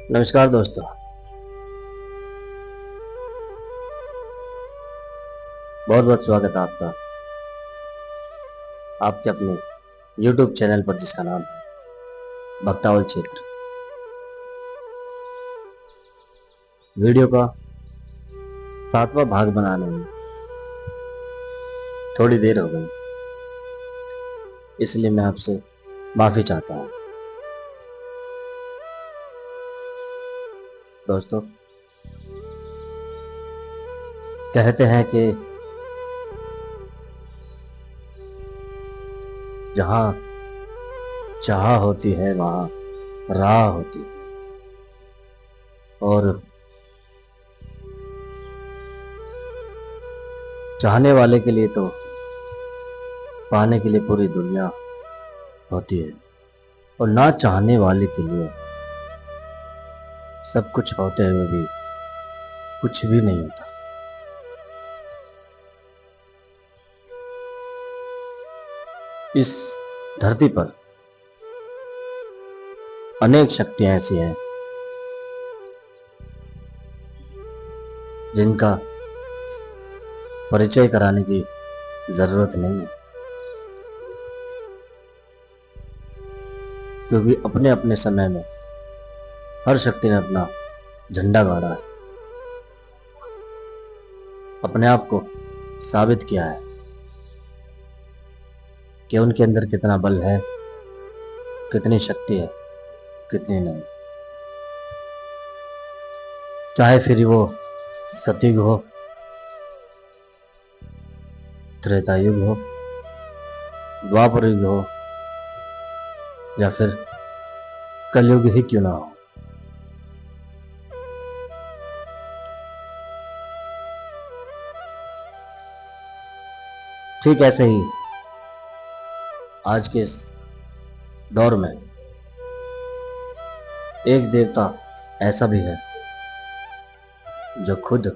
नमस्कार दोस्तों। बहुत बहुत स्वागत है आपका आपके अपने YouTube चैनल पर, जिसका नाम है भक्तावल क्षेत्र। वीडियो का 7वां भाग बनाने में थोड़ी देर हो गई, इसलिए मैं आपसे माफ़ी चाहता हूँ। दोस्तों, कहते हैं कि जहाँ चाह होती है वहाँ राह होती है, और चाहने वाले के लिए तो पाने के लिए पूरी दुनिया होती है, और ना चाहने वाले के लिए सब कुछ होते हुए भी कुछ भी नहीं होता। इस धरती पर अनेक शक्तियां ऐसी हैं जिनका परिचय कराने की जरूरत नहीं है, क्योंकि अपने अपने समय में हर शक्ति ने अपना झंडा गाड़ा है, अपने आप को साबित किया है कि उनके अंदर कितना बल है, कितनी शक्ति है, कितनी नहीं। चाहे फिर वो सतयुग हो, त्रेता युग हो, द्वापर युग हो, या फिर कलयुग ही क्यों ना हो। ठीक ऐसे ही आज के इस दौर में एक देवता ऐसा भी है जो खुद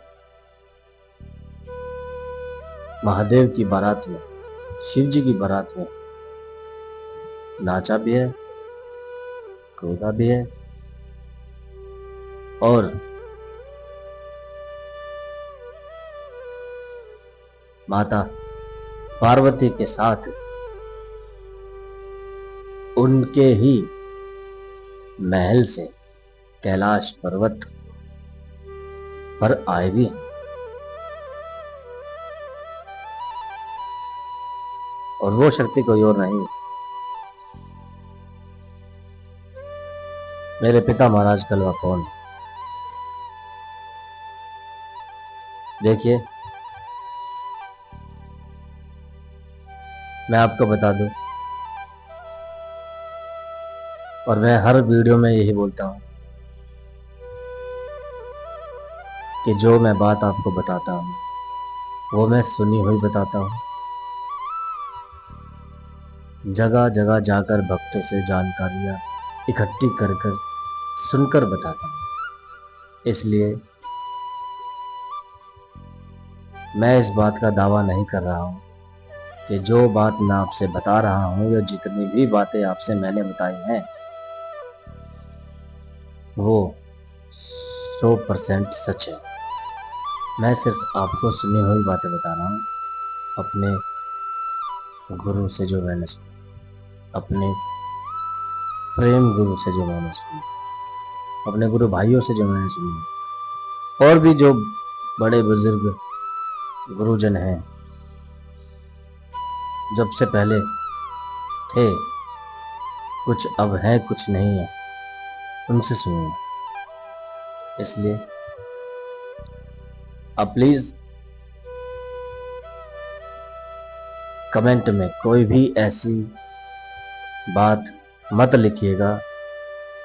महादेव की बारात में, शिव जी की बारात में नाचा भी है, कूदा भी है, और माता पार्वती के साथ उनके ही महल से कैलाश पर्वत पर आए भी हैं। और वो शक्ति कोई और नहीं, मेरे पिता महाराज कलवा पवन। देखिए, मैं आपको बता दूं, और मैं हर वीडियो में यही बोलता हूं कि जो मैं बात आपको बताता हूं वो मैं सुनी हुई बताता हूं। जगह जगह जाकर भक्तों से जानकारियां इकट्ठी कर कर सुनकर बताता हूं। इसलिए मैं इस बात का दावा नहीं कर रहा हूं कि जो बात मैं आपसे बता रहा हूं, या जितनी भी बातें आपसे मैंने बताई हैं, वो 100% सच है। मैं सिर्फ आपको सुनी हुई बातें बता रहा हूँ, अपने गुरु से जो मैंने सुनी, अपने प्रेम गुरु से जो मैंने सुनी, अपने गुरु भाइयों से जो मैंने सुनी, और भी जो बड़े बुजुर्ग गुरुजन हैं, जब से पहले थे, कुछ अब है कुछ नहीं है, उनसे सुनिए। इसलिए अब प्लीज कमेंट में कोई भी ऐसी बात मत लिखिएगा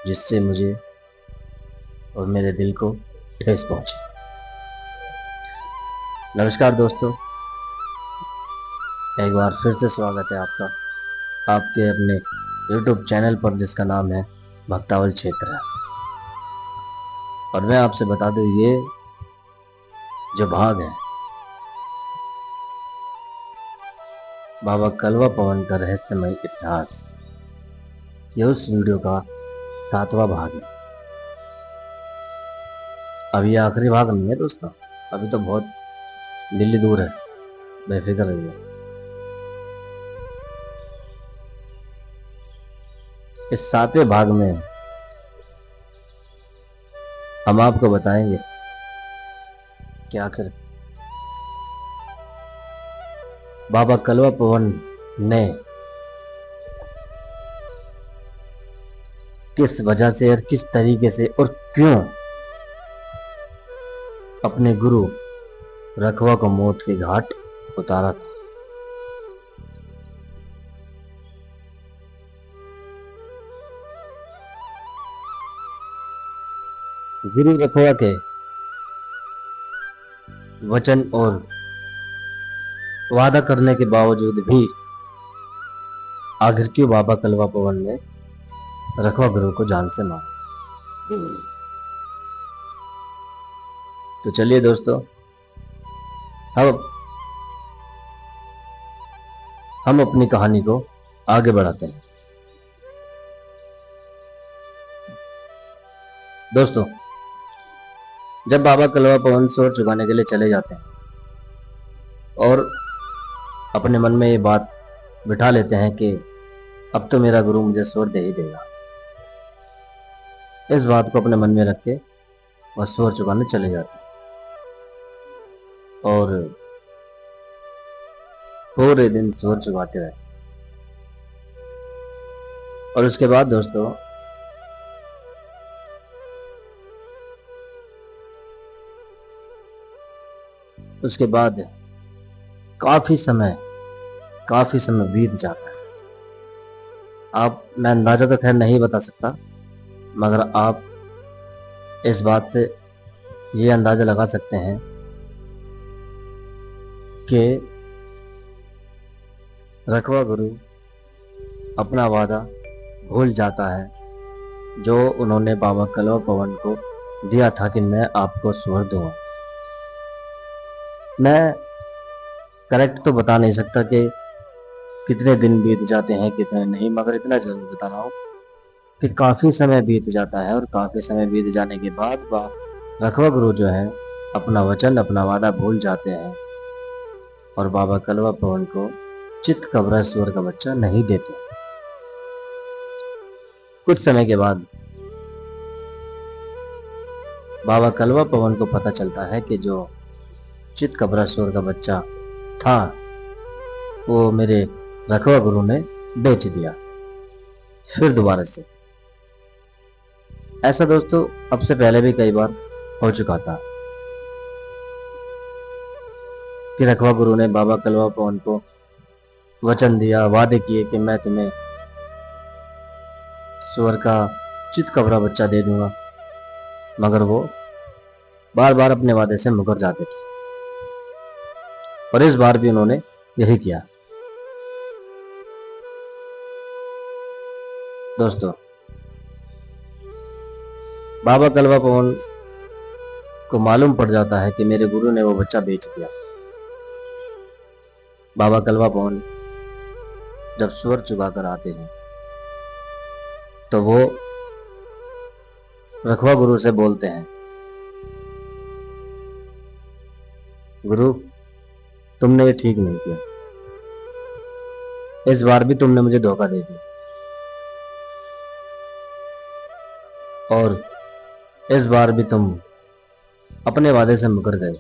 जिससे मुझे और मेरे दिल को ठेस पहुंचे। नमस्कार दोस्तों, एक बार फिर से स्वागत है आपका आपके अपने YouTube चैनल पर, जिसका नाम है भक्तावल क्षेत्र। और मैं आपसे बता दूं, ये जो भाग है बाबा कलवा पवन का रहस्यमय इतिहास, यह उस वीडियो का 7वां भाग है। अब ये आखिरी भाग नहीं है दोस्तों, अभी तो बहुत दिल्ली दूर है, बेफिक्र रहिए। इस 7वें भाग में हम आपको बताएंगे कि आखिर बाबा कलवा पवन ने किस वजह से और किस तरीके से और क्यों अपने गुरु रखवा को मौत के घाट उतारा था। गुरु रखवा के वचन और वादा करने के बावजूद भी आखिर क्यों बाबा कलवा पवन ने रखवा गुरु को जान से मारा। तो चलिए दोस्तों, अब हम अपनी कहानी को आगे बढ़ाते हैं। दोस्तों, जब बाबा कलवा पवन स्वर चुकाने के लिए चले जाते हैं और अपने मन में ये बात बिठा लेते हैं कि अब तो मेरा गुरु मुझे स्वर दे ही देगा, इस बात को अपने मन में रख के वह स्वर चुकाने चले जाते हैं और पूरे दिन स्वर चुकाते रहे। और उसके बाद दोस्तों, उसके बाद काफी समय बीत जाता है। मैं अंदाजा तो खैर नहीं बता सकता, मगर आप इस बात से ये अंदाजा लगा सकते हैं कि रखवा गुरु अपना वादा भूल जाता है जो उन्होंने बाबा कलवा पवन को दिया था कि मैं आपको स्वर दूंगा। मैं करेक्ट तो बता नहीं सकता कि कितने दिन बीत जाते हैं कितने नहीं, मगर इतना जरूर बता रहा हूँ कि काफ़ी समय बीत जाता है और काफ़ी समय बीत जाने के बाद रखवा गुरु जो है अपना वचन अपना वादा भूल जाते हैं और बाबा कलवा पवन को चित कबरा स्वर का बच्चा नहीं देते। कुछ समय के बाद बाबा कलवा पवन को पता चलता है कि जो चित कबरा स्वर का बच्चा था वो मेरे रखवा गुरु ने बेच दिया फिर दोबारा से। ऐसा दोस्तों अब से पहले भी कई बार हो चुका था कि रखवा गुरु ने बाबा कलवा पवन को वचन दिया, वादे किए कि मैं तुम्हें स्वर का चित कबरा बच्चा दे दूंगा, मगर वो बार बार अपने वादे से मुकर जाते थे और इस बार भी उन्होंने यही किया। दोस्तों, बाबा कलवा पवन को मालूम पड़ जाता है कि मेरे गुरु ने वो बच्चा बेच दिया। बाबा कलवा पवन जब स्वर चुका कर आते हैं तो वो रखवा गुरु से बोलते हैं, गुरु तुमने ये ठीक नहीं किया, इस बार भी तुमने मुझे धोखा दे दिया और इस बार भी तुम अपने वादे से मुकर गए।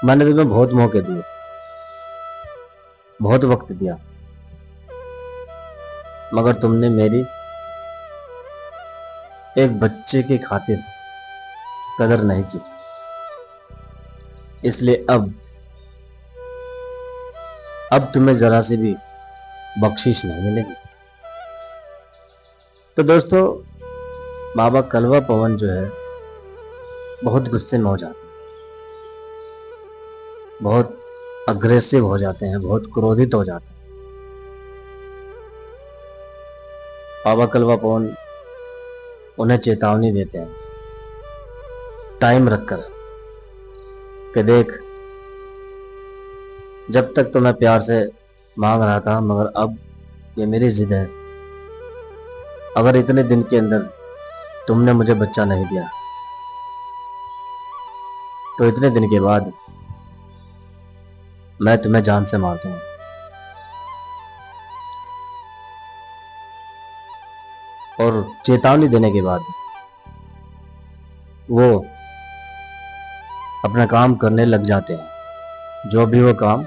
मैंने तुम्हें बहुत मौके दिए, बहुत वक्त दिया, मगर तुमने मेरी एक बच्चे की खातिर कदर नहीं की, इसलिए अब तुम्हें जरा सी भी बख्शिश नहीं मिलेगी। तो दोस्तों, बाबा कलवा पवन जो है बहुत गुस्से में हो जाते हैं, बहुत अग्रेसिव हो जाते हैं, बहुत क्रोधित हो जाते हैं। बाबा कलवा पवन उन्हें चेतावनी देते हैं टाइम रखकर कि देख, जब तक तो मैं प्यार से मांग रहा था, मगर अब ये मेरी जिद है, अगर इतने दिन के अंदर तुमने मुझे बच्चा नहीं दिया तो इतने दिन के बाद मैं तुम्हें जान से मार दूंगा। और चेतावनी देने के बाद वो अपना काम करने लग जाते हैं, जो भी वो काम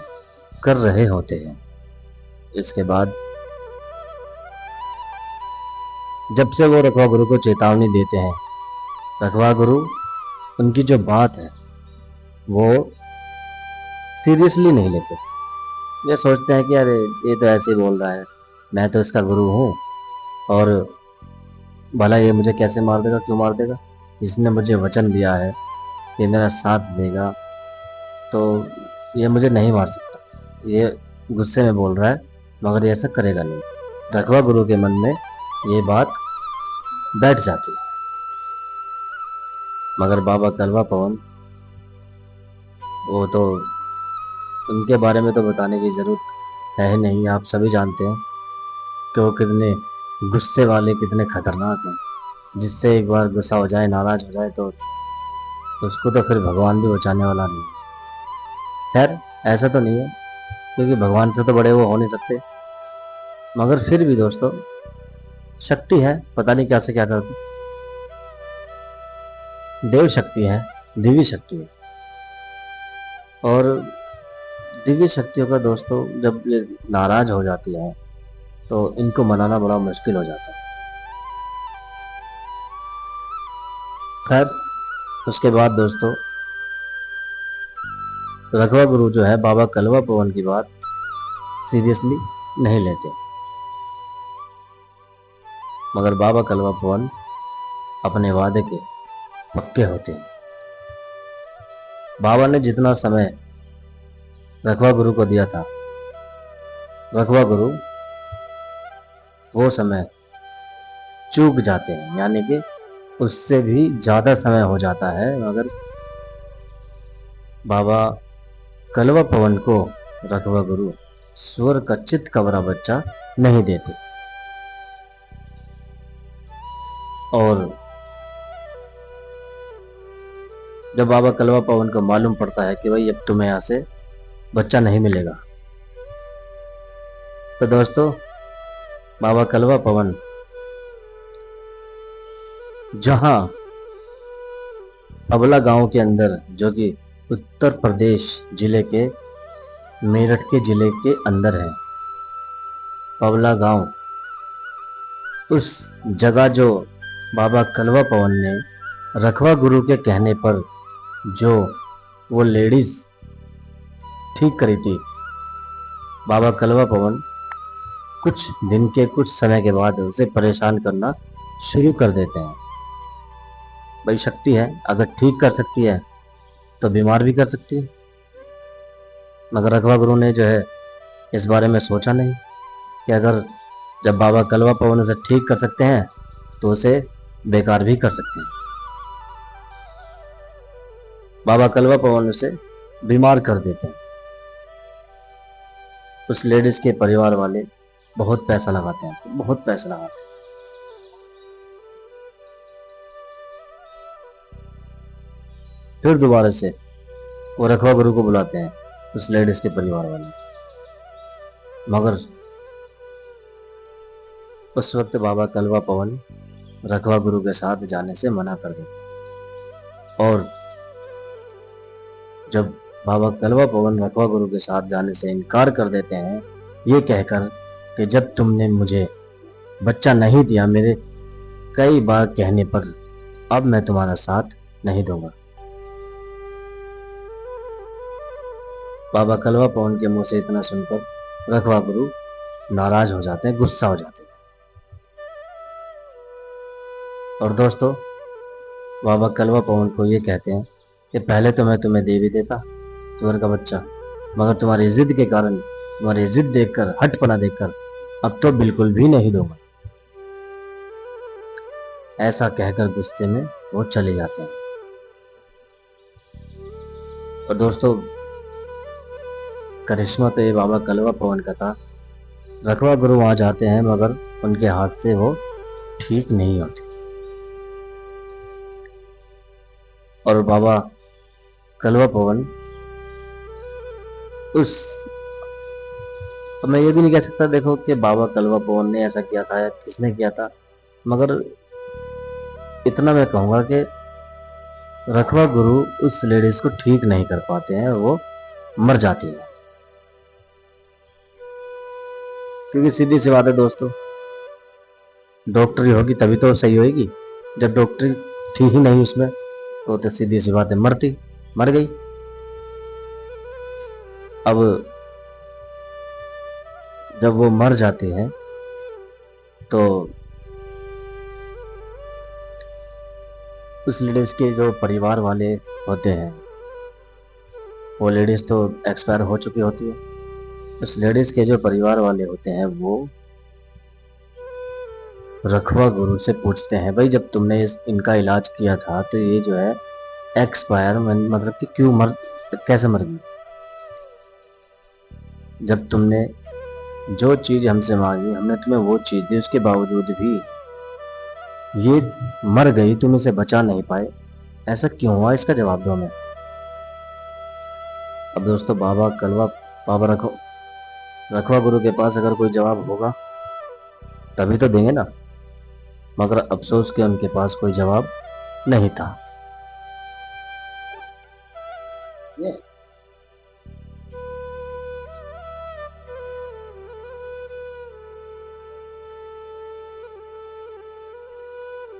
कर रहे होते हैं। इसके बाद जब से वो रखवा गुरु को चेतावनी देते हैं, रखवा गुरु उनकी जो बात है वो सीरियसली नहीं लेते। ये सोचते हैं कि अरे ये तो ऐसे ही बोल रहा है, मैं तो इसका गुरु हूँ और भला ये मुझे कैसे मार देगा, क्यों मार देगा, इसने मुझे वचन दिया है कि मेरा साथ देगा, तो ये मुझे नहीं मार सकता। ये गुस्से में बोल रहा है मगर ये ऐसा करेगा नहीं। रखवा गुरु के मन में ये बात बैठ जाती है। मगर बाबा कलवा पवन, वो तो उनके बारे में तो बताने की जरूरत है नहीं, आप सभी जानते हैं कि वो कितने गुस्से वाले, कितने खतरनाक हैं। जिससे एक बार गुस्सा हो जाए, नाराज हो जाए तो उसको तो फिर भगवान भी बचाने वाला नहीं है। खैर ऐसा तो नहीं है, क्योंकि भगवान से तो बड़े वो हो नहीं सकते, मगर फिर भी दोस्तों शक्ति है, पता नहीं क्या से क्या करते, देव शक्ति है, दिव्य शक्ति है। और दिव्य शक्तियों का दोस्तों जब ये नाराज हो जाती है तो इनको मनाना बड़ा मुश्किल हो जाता है। खैर उसके बाद दोस्तों रखवा गुरु जो है बाबा कलवा पवन की बात सीरियसली नहीं लेते। मगर बाबा कलवा पवन अपने वादे के पक्के होते हैं। बाबा ने जितना समय रखवा गुरु को दिया था, रखवा गुरु वो समय चूक जाते हैं, यानी कि उससे भी ज्यादा समय हो जाता है, मगर बाबा कलवा पवन को रखवा गुरु स्वर का चित कवरा बच्चा नहीं देते। और जब बाबा कलवा पवन को मालूम पड़ता है कि भाई अब तुम्हें यहां से बच्चा नहीं मिलेगा, तो दोस्तों बाबा कलवा पवन जहां अबला गांव के अंदर, जो कि उत्तर प्रदेश जिले के मेरठ के जिले के अंदर है, पवला गांव, उस जगह जो बाबा कलवा पवन ने रखवा गुरु के कहने पर जो वो लेडीज ठीक करी थी, बाबा कलवा पवन कुछ दिन के कुछ समय के बाद उसे परेशान करना शुरू कर देते हैं। भाई शक्ति है, अगर ठीक कर सकती है तो बीमार भी कर सकती है। मगर रखवा गुरु ने जो है इस बारे में सोचा नहीं कि अगर जब बाबा कलवा पवन उसे ठीक कर सकते हैं तो उसे बेकार भी कर सकते हैं। बाबा कलवा पवन उसे बीमार कर देते हैं। उस लेडीज के परिवार वाले बहुत पैसा लगाते हैं, बहुत पैसा लगाते हैं। फिर दोबारा से वो रखवा गुरु को बुलाते हैं उस लेडीज के परिवार वाले, मगर उस वक्त बाबा कलवा पवन रखवा गुरु के साथ जाने से मना कर देते। और जब बाबा कलवा पवन रखवा गुरु के साथ जाने से इनकार कर देते हैं, ये कहकर कि जब तुमने मुझे बच्चा नहीं दिया मेरे कई बार कहने पर, अब मैं तुम्हारा साथ नहीं दूंगा। बाबा कलवा पवन के मुंह से इतना सुनकर रखवा गुरु नाराज हो जाते हैं, गुस्सा हो जाते हैं। और दोस्तों बाबा कलवा पवन को ये कहते हैं कि पहले तो मैं तुम्हें दे भी देता सुअर का बच्चा, मगर तुम्हारी जिद के कारण, तुम्हारी जिद देखकर, हटपना देखकर अब तो बिल्कुल भी नहीं दूंगा। ऐसा कहकर गुस्से में वो चले जाते हैं। और दोस्तों करिश्मा तो ये बाबा कलवा पवन का था। रखवा गुरु वहां जाते हैं मगर उनके हाथ से वो ठीक नहीं होती। और बाबा कलवा पवन उस, तो मैं ये भी नहीं कह सकता देखो कि बाबा कलवा पवन ने ऐसा किया था या किसने किया था, मगर इतना मैं कहूँगा कि रखवा गुरु उस लेडीज को ठीक नहीं कर पाते हैं, वो मर जाती है। क्योंकि सीधी सी बात है दोस्तों, डॉक्टरी होगी तभी तो सही होगी। जब डॉक्टरी थी ही नहीं उसमें तो सीधी सी बात है मर गई। अब जब वो मर जाते हैं तो उस लेडीज के जो परिवार वाले होते हैं, वो लेडीज तो एक्सपायर हो चुकी होती है, उस लेडीज के जो परिवार वाले होते हैं वो रखवा गुरु से पूछते हैं, भाई जब तुमने इनका इलाज किया था तो ये जो है एक्सपायर मतलब कि कैसे मर गई? जब तुमने जो चीज हमसे मांगी हमने तुम्हें वो चीज दी, उसके बावजूद भी ये मर गई, तुम इसे बचा नहीं पाए, ऐसा क्यों हुआ? इसका जवाब दो हमें। अब दोस्तों बाबा रखवा गुरु के पास अगर कोई जवाब होगा तभी तो देंगे ना, मगर अफसोस के उनके पास कोई जवाब नहीं था।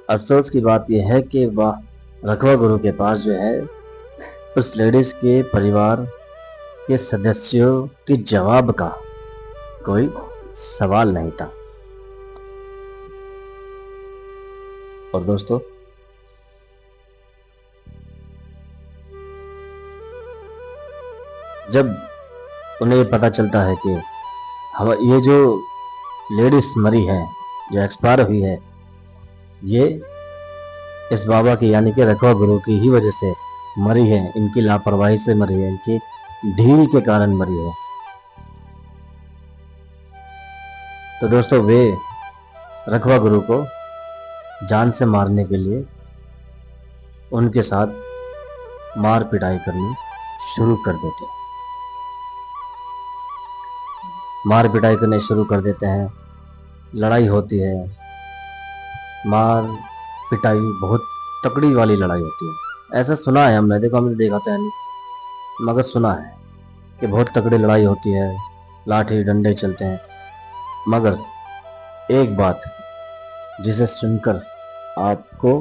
अफसोस की बात यह है कि वह रखवा गुरु के पास जो है उस लेडीज के परिवार के सदस्यों के जवाब का कोई सवाल नहीं था। और दोस्तों जब उन्हें ये पता चलता है कि ये जो लेडीज मरी है, जो एक्सपायर हुई है, ये इस बाबा की यानी कि रखवा गुरु की ही वजह से मरी है, इनकी लापरवाही से मरी है, इनकी ढील के कारण मरी है। तो दोस्तों वे रखवा गुरु को जान से मारने के लिए उनके साथ मार पिटाई करनी शुरू कर देते हैं। मार पिटाई करने शुरू कर देते हैं, लड़ाई होती है, मार पिटाई बहुत तकड़ी वाली लड़ाई होती है। ऐसा सुना है हमने, देखो हमने देखा तो है नहीं, मगर सुना है कि बहुत तकड़ी लड़ाई होती है, लाठी डंडे चलते हैं। मगर एक बात जिसे सुनकर आपको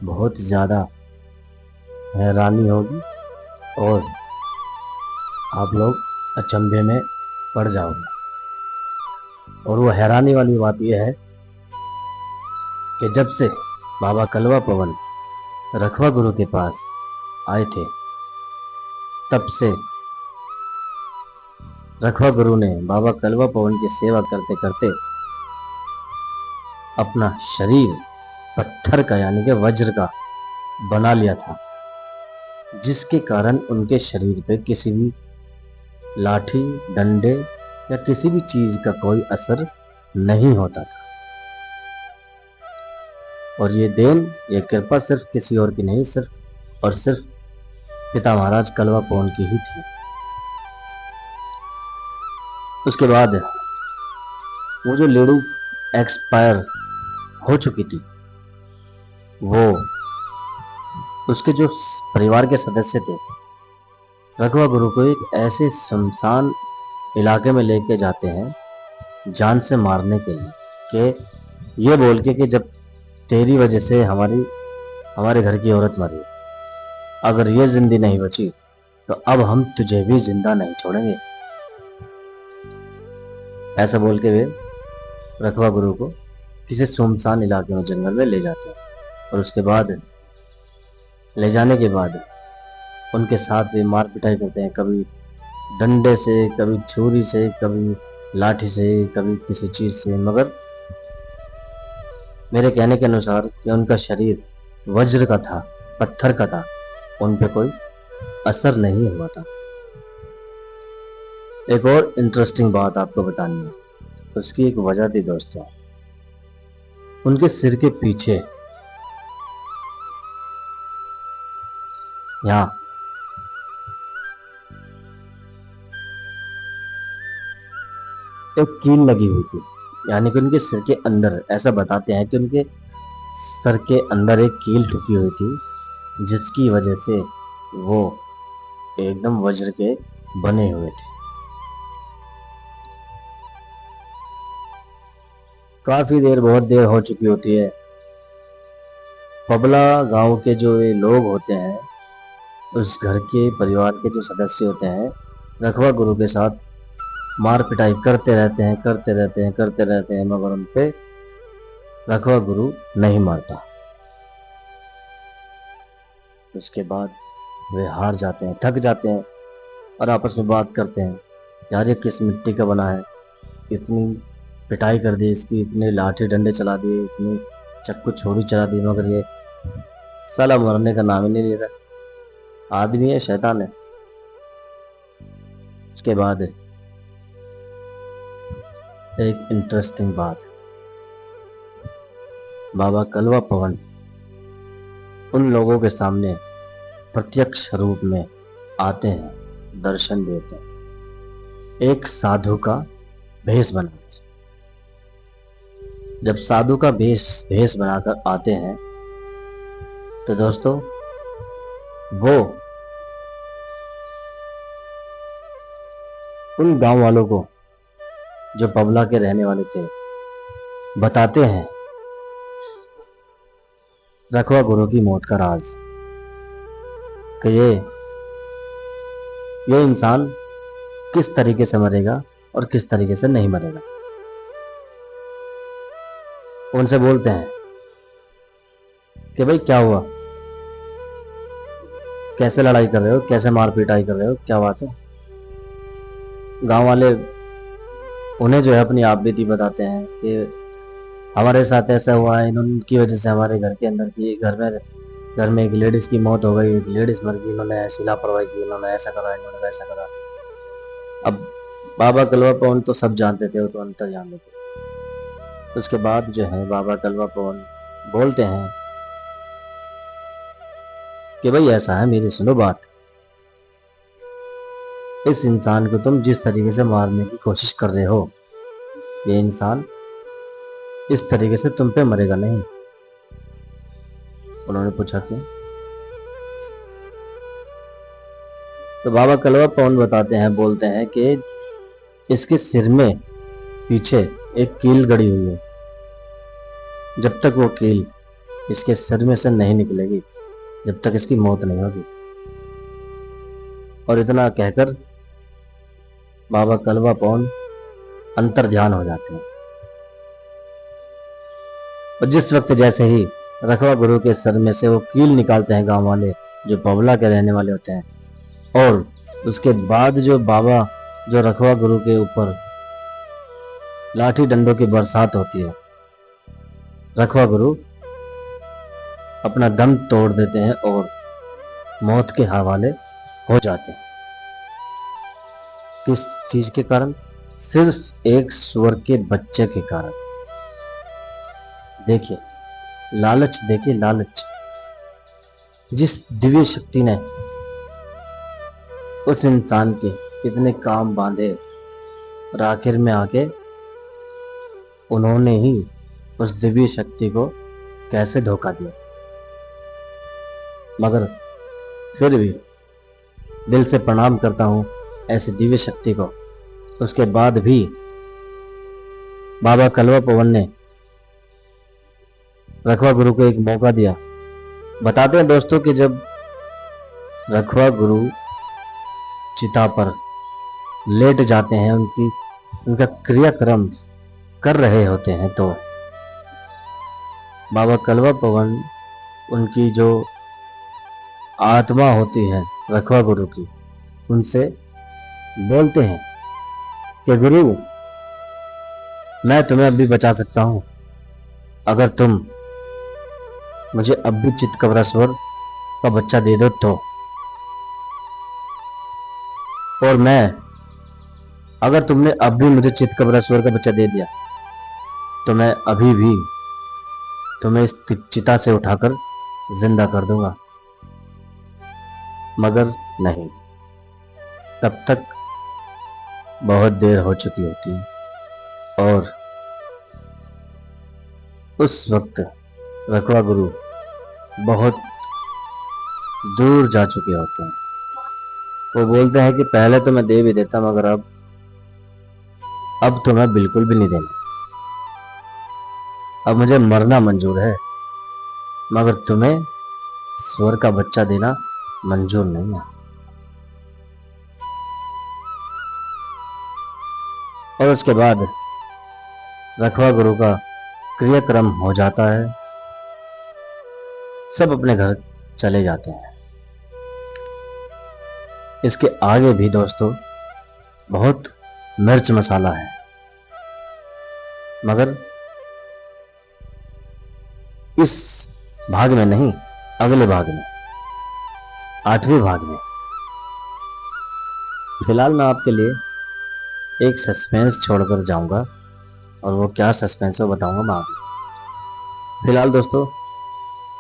बहुत ज़्यादा हैरानी होगी और आप लोग अचंभे में पड़ जाओगे, और वो हैरानी वाली बात यह है कि जब से बाबा कलवा पवन रखवा गुरु के पास आए थे, तब से रखवा गुरु ने बाबा कलवा पवन की सेवा करते करते अपना शरीर पत्थर का यानी कि वज्र का बना लिया था, जिसके कारण उनके शरीर पे किसी भी लाठी डंडे या किसी भी चीज का कोई असर नहीं होता था। और ये देन, ये कृपा सिर्फ किसी और की नहीं, सिर्फ और सिर्फ पिता महाराज कलवा पवन की ही थी। उसके बाद वो जो लेडीज एक्सपायर हो चुकी थी, वो उसके जो परिवार के सदस्य थे रखवा गुरु को एक ऐसे सुनसान इलाके में लेके जाते हैं जान से मारने के लिए, कि ये बोल के कि जब तेरी वजह से हमारे घर की औरत मरी, अगर ये जिंदा नहीं बची तो अब हम तुझे भी जिंदा नहीं छोड़ेंगे। ऐसा बोल के वे रखवा गुरु को किसी सुनसान इलाके में जंगल में ले जाते हैं, और उसके बाद ले जाने के बाद उनके साथ वे मार पिटाई करते हैं, कभी डंडे से, कभी छुरी से, कभी लाठी से, कभी किसी चीज से। मगर मेरे कहने के अनुसार कि उनका शरीर वज्र का था, पत्थर का था, उन पे कोई असर नहीं हुआ था। एक और इंटरेस्टिंग बात आपको बतानी है, उसकी एक वजह थी दोस्तों। उनके सिर के पीछे यहाँ एक कील लगी हुई थी, यानी कि उनके सिर के अंदर, ऐसा बताते हैं कि उनके सर के अंदर एक कील ठुकी हुई थी, जिसकी वजह से वो एकदम वज्र के बने हुए थे। काफी देर, बहुत देर हो चुकी होती है। पबला गांव के जो ये लोग होते हैं, उस घर के परिवार के जो सदस्य होते हैं, रखवा गुरु के साथ मार पिटाई करते रहते हैं, मगर उन पे रखवा गुरु नहीं मारता। उसके बाद वे हार जाते हैं, थक जाते हैं और आपस में बात करते हैं, यार ये किस मिट्टी का बना है, इतनी पिटाई कर दी इसकी, इतने लाठी डंडे चला दिए, इतनी चक्कू छोड़ी चला दी, मगर ये साला मरने का नाम ही नहीं ले रहा। आदमी है, शैतान है। उसके बाद एक इंटरेस्टिंग बात, बाबा कलवा पवन उन लोगों के सामने प्रत्यक्ष रूप में आते हैं, दर्शन देते हैं, एक साधु का भेष बनाकर। जब साधु का भेष बनाकर आते हैं तो दोस्तों वो उन गांव वालों को, जो पबला के रहने वाले थे, बताते हैं रखवा गुरु की मौत का राज, कि ये इंसान किस तरीके से मरेगा और किस तरीके से नहीं मरेगा। उनसे बोलते हैं कि भाई क्या हुआ, कैसे लड़ाई कर रहे हो, कैसे मार पिटाई कर रहे हो, क्या बात है। गांव वाले उन्हें जो है अपनी आप बीती बताते हैं कि हमारे साथ ऐसा हुआ है, इनकी वजह से हमारे घर के अंदर की घर में एक लेडीज की मौत हो गई, एक लेडीज मर गई, इन्होंने ऐसी लापरवाही की, इन्होंने ऐसा करा, इन्होंने वैसा करा। अब बाबा कलवा पवन तो सब जानते थे, वो तो अंतर जानते थे। उसके बाद जो है बाबा कलवा पवन बोलते हैं कि भाई ऐसा है, मेरी सुनो बात, इस इंसान को तुम जिस तरीके से मारने की कोशिश कर रहे हो, ये इंसान इस तरीके से तुम पे मरेगा नहीं। उन्होंने पूछा क्यों? तो बाबा कलवा पवन बताते हैं, बोलते हैं कि इसके सिर में पीछे एक कील गड़ी हुई है, जब तक वो कील इसके सिर में से नहीं निकलेगी, जब तक इसकी मौत नहीं होगी। और इतना कहकर बाबा कलवा पवन अंतर ध्यान हो जाते हैं। और जिस वक्त जैसे ही रखवा गुरु के सर में से वो कील निकालते हैं गांव वाले, जो पबला के रहने वाले होते हैं, और उसके बाद जो बाबा, जो रखवा गुरु के ऊपर लाठी डंडों की बरसात होती है, रखवा गुरु अपना दम तोड़ देते हैं और मौत के हवाले हो जाते हैं। किस चीज के कारण? सिर्फ एक सुअर के बच्चे के कारण। देखिए लालच, देखिए लालच, जिस दिव्य शक्ति ने उस इंसान के इतने काम बांधे, और आखिर में आके उन्होंने ही उस दिव्य शक्ति को कैसे धोखा दिया। मगर फिर भी दिल से प्रणाम करता हूं ऐसी दिव्य शक्ति को। उसके बाद भी बाबा कलवा पवन ने रखवा गुरु को एक मौका दिया। बताते हैं दोस्तों कि जब रखवा गुरु चिता पर लेट जाते हैं, उनका क्रियाक्रम कर रहे होते हैं, तो बाबा कलवा पवन उनकी जो आत्मा होती है रखवा गुरु की, उनसे बोलते हैं कि गुरु, मैं तुम्हें अब भी बचा सकता हूं, अगर तुम मुझे अब भी चितकबरासुर का बच्चा दे दो तो। और अगर तुमने अब भी मुझे चितकबरासुर का बच्चा दे दिया, तो मैं अभी भी तुम्हें इस चिता से उठाकर जिंदा कर दूंगा। मगर नहीं, तब तक बहुत देर हो चुकी होती और उस वक्त रखवा गुरु बहुत दूर जा चुके होते हैं। वो बोलते हैं कि पहले तो मैं दे भी देता, मगर अब तो मैं बिल्कुल भी नहीं देना। अब मुझे मरना मंजूर है, मगर तुम्हें स्वर का बच्चा देना मंजूर नहीं है। और उसके बाद रखवा गुरु का क्रियाक्रम हो जाता है, सब अपने घर चले जाते हैं। इसके आगे भी दोस्तों बहुत मिर्च मसाला है, मगर इस भाग में नहीं, अगले भाग में, 8वें भाग में। फिलहाल मैं आपके लिए एक सस्पेंस छोड़कर जाऊंगा, और वो क्या सस्पेंस है वो बताऊंगा मैं आगे। फिलहाल दोस्तों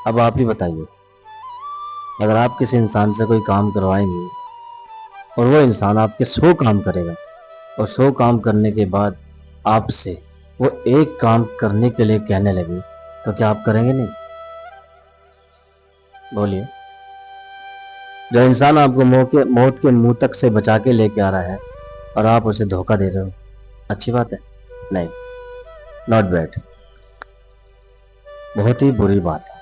अब आप ही बताइए, अगर आप किसी इंसान से कोई काम करवाएंगे और वो इंसान आपके 100 काम करेगा, और 100 काम करने के बाद आपसे वो एक काम करने के लिए कहने लगे, तो क्या आप करेंगे? नहीं। बोलिए। जो इंसान आपको मौत के मुंह तक से बचा के लेके आ रहा है और आप उसे धोखा दे रहे हो, अच्छी बात है? नहीं, नॉट बैड, बहुत ही बुरी बात है।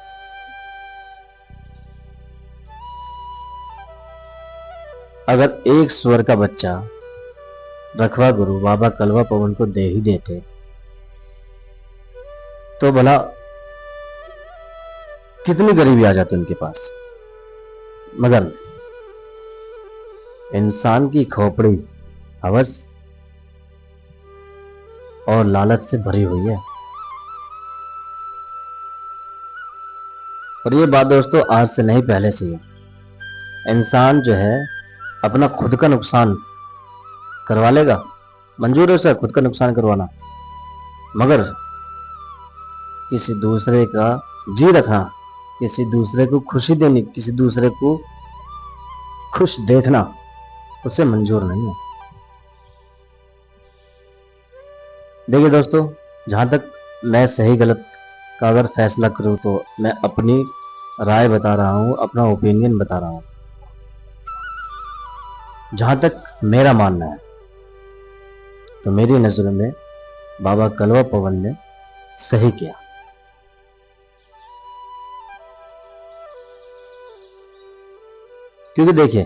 अगर एक स्वर का बच्चा रखवा गुरु बाबा कलवा पवन को दे ही देते, तो भला कितनी गरीबी आ जाती उनके पास। मगर इंसान की खोपड़ी हवस और लालच से भरी हुई है। और ये बात दोस्तों आज से नहीं, पहले से ही इंसान जो है अपना खुद का नुकसान करवा लेगा, मंजूर है उसे खुद का नुकसान करवाना, मगर किसी दूसरे का जी रखना, किसी दूसरे को खुशी देनी, किसी दूसरे को खुश देखना उसे मंजूर नहीं है। देखिए दोस्तों, जहां तक मैं सही गलत का अगर फैसला करूं तो मैं अपनी राय बता रहा हूं, अपना ओपिनियन बता रहा हूं। जहां तक मेरा मानना है, तो मेरी नजरों में बाबा कलवा पवन ने सही किया। क्योंकि देखिए,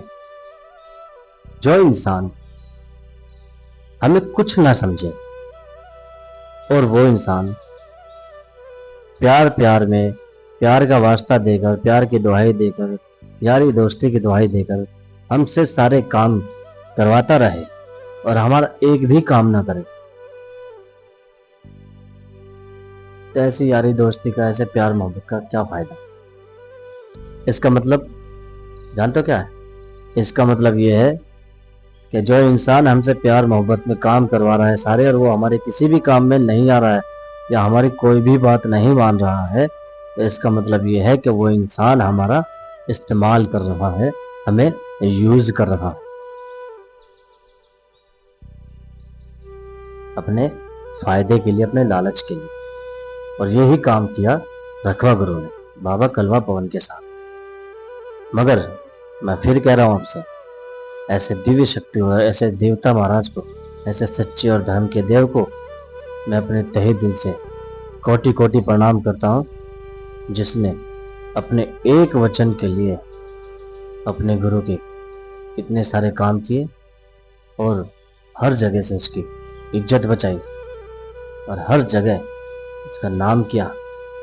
जो इंसान हमें कुछ ना समझे और वो इंसान प्यार में प्यार का वास्ता देकर, प्यार की दुहाई देकर, यारी दोस्ती की दुहाई देकर हमसे सारे काम करवाता रहे और हमारा एक भी काम ना करे, तो ऐसी यारी दोस्ती का, ऐसे प्यार मोहब्बत का क्या फायदा? इसका मतलब जानते हो क्या है? इसका मतलब ये है कि जो इंसान हमसे प्यार मोहब्बत में काम करवा रहा है सारे, और वो हमारे किसी भी काम में नहीं आ रहा है या हमारी कोई भी बात नहीं मान रहा है, तो इसका मतलब ये है कि वो इंसान हमारा इस्तेमाल कर रहा है, हमें यूज कर रहा है अपने फायदे के लिए, अपने लालच के लिए। और यही काम किया रखवा गुरु ने बाबा कलवा पवन के साथ। मगर मैं फिर कह रहा हूं आपसे, ऐसे दिव्य शक्ति हो, ऐसे देवता महाराज को, ऐसे सच्चे और धर्म के देव को मैं अपने तहे दिल से कोटि कोटि प्रणाम करता हूं, जिसने अपने एक वचन के लिए अपने गुरु के इतने सारे काम किए और हर जगह से उसकी इज्जत बचाई और हर जगह उसका नाम किया।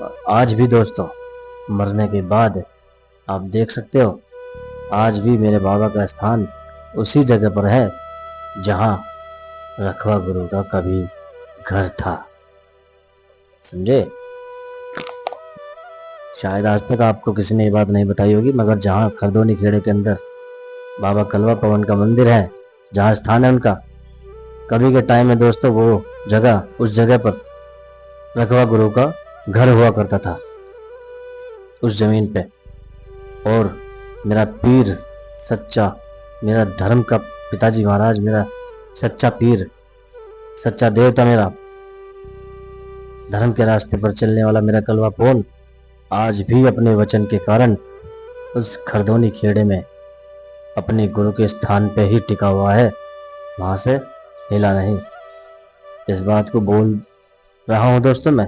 और आज भी दोस्तों, मरने के बाद आप देख सकते हो, आज भी मेरे बाबा का स्थान उसी जगह पर है जहां रखवा गुरु का कभी घर था। समझे? शायद आज तक आपको किसी ने ये बात नहीं बताई होगी, मगर जहां खरदोनी खेड़े के अंदर बाबा कलवा पवन का मंदिर है, जहां स्थान है उनका, कभी के टाइम में दोस्तों वो जगह, उस जगह पर रखवा गुरु का घर हुआ करता था उस जमीन पे। और मेरा पीर सच्चा, मेरा धर्म का पिताजी महाराज, मेरा सच्चा पीर, सच्चा देवता, मेरा धर्म के रास्ते पर चलने वाला मेरा कलवा पोन आज भी अपने वचन के कारण उस खरदोनी खेड़े में अपने गुरु के स्थान पे ही टिका हुआ है, वहां से हिला नहीं। इस बात को बोल रहा हूं दोस्तों मैं,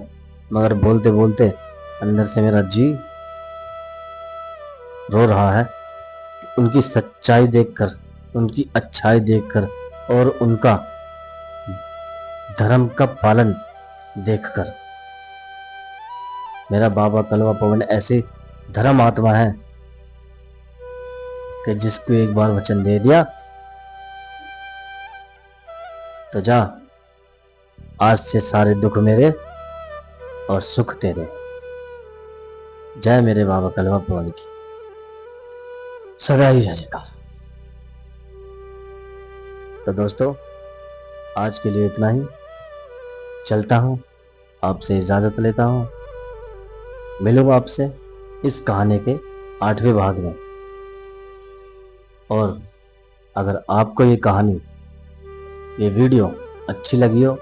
मगर बोलते बोलते अंदर से मेरा जी रो रहा है। उनकी सच्चाई देखकर, उनकी अच्छाई देखकर और उनका धर्म का पालन देखकर। मेरा बाबा कलवा पवन ऐसे धर्म आत्मा है कि जिसको एक बार वचन दे दिया तो जा, आज से सारे दुख मेरे और सुख तेरे। जय मेरे बाबा कलवा पवन की सदा ही जयकार। तो दोस्तों, आज के लिए इतना ही। चलता हूं, आपसे इजाजत लेता हूं। मिलूंगा आपसे इस कहानी के 8वें भाग में। और अगर आपको ये कहानी, ये वीडियो अच्छी लगी हो,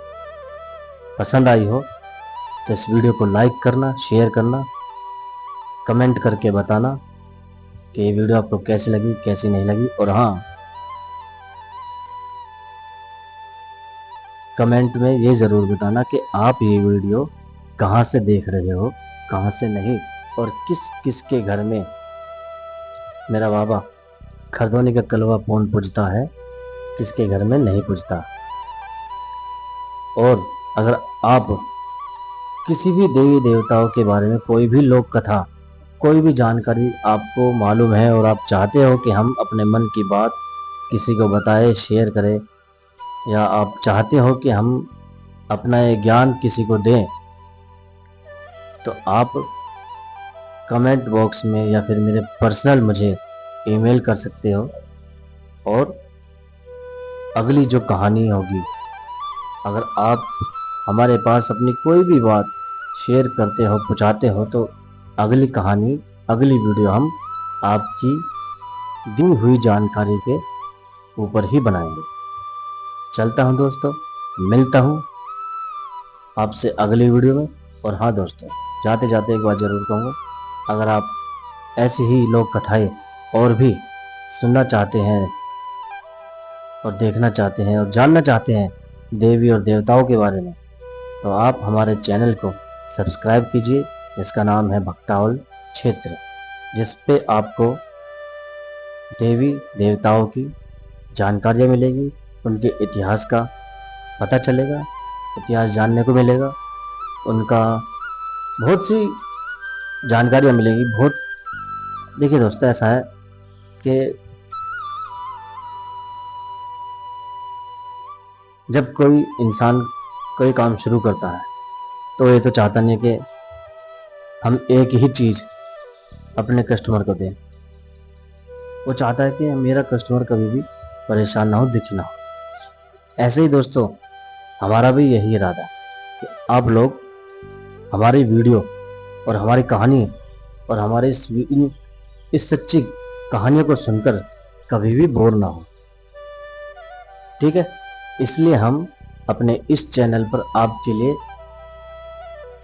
पसंद आई हो, तो इस वीडियो को लाइक करना, शेयर करना, कमेंट करके बताना कि ये वीडियो आपको कैसी लगी, कैसी नहीं लगी। और हाँ, कमेंट में ये ज़रूर बताना कि आप ये वीडियो कहाँ से देख रहे हो, कहाँ से नहीं, और किस किस के घर में मेरा बाबा खरदोनी का कलवा पोन पूजता है, किसके घर में नहीं पूजता। और अगर आप किसी भी देवी देवताओं के बारे में कोई भी लोक कथा, कोई भी जानकारी आपको मालूम है और आप चाहते हो कि हम अपने मन की बात किसी को बताएं, शेयर करें, या आप चाहते हो कि हम अपना ये ज्ञान किसी को दें, तो आप कमेंट बॉक्स में या फिर मेरे पर्सनल मुझे ईमेल कर सकते हो। और अगली जो कहानी होगी, अगर आप हमारे पास अपनी कोई भी बात शेयर करते हो, पहुँचाते हो, तो अगली कहानी, अगली वीडियो हम आपकी दी हुई जानकारी के ऊपर ही बनाएंगे। चलता हूं दोस्तों, मिलता हूं आपसे अगली वीडियो में। और हाँ दोस्तों, जाते जाते एक बात ज़रूर कहूँगा, अगर आप ऐसी ही लोक कथाएँ और भी सुनना चाहते हैं और देखना चाहते हैं और जानना चाहते हैं देवी और देवताओं के बारे में, तो आप हमारे चैनल को सब्सक्राइब कीजिए, जिसका नाम है भक्तावल क्षेत्र, जिस पे आपको देवी देवताओं की जानकारियाँ मिलेगी, उनके इतिहास का पता चलेगा, इतिहास जानने को मिलेगा, उनका बहुत सी जानकारियाँ मिलेगी। बहुत, देखिए दोस्तों, ऐसा है कि जब कोई इंसान कोई काम शुरू करता है तो ये तो चाहता नहीं कि हम एक ही चीज़ अपने कस्टमर को दें। वो चाहता है कि मेरा कस्टमर कभी भी परेशान ना हो, दुखी ना हो। ऐसे ही दोस्तों, हमारा भी यही इरादा है कि आप लोग हमारी वीडियो और हमारी कहानी और हमारे इस सच्ची कहानियों को सुनकर कभी भी बोर ना हो। ठीक है, इसलिए हम अपने इस चैनल पर आपके लिए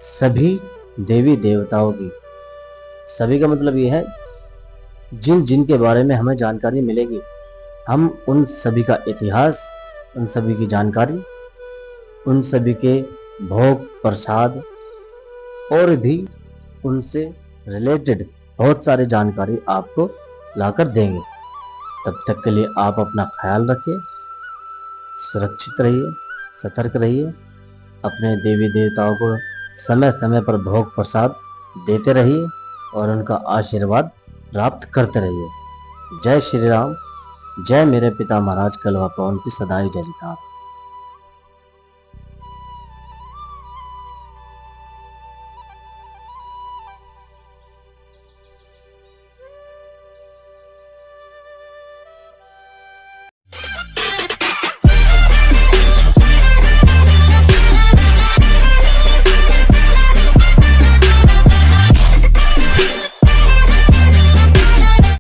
सभी देवी देवताओं की, सभी का मतलब ये है जिन जिन के बारे में हमें जानकारी मिलेगी, हम उन सभी का इतिहास, उन सभी की जानकारी, उन सभी के भोग प्रसाद और भी उनसे रिलेटेड बहुत सारी जानकारी आपको लाकर देंगे। तब तक के लिए आप अपना ख्याल रखिए, सुरक्षित रहिए, सतर्क रहिए, अपने देवी देवताओं को समय समय पर भोग प्रसाद देते रहिए और उनका आशीर्वाद प्राप्त करते रहिए। जय श्री राम, जय मेरे पिता महाराज कलवा पवन की सदा ही जयकार।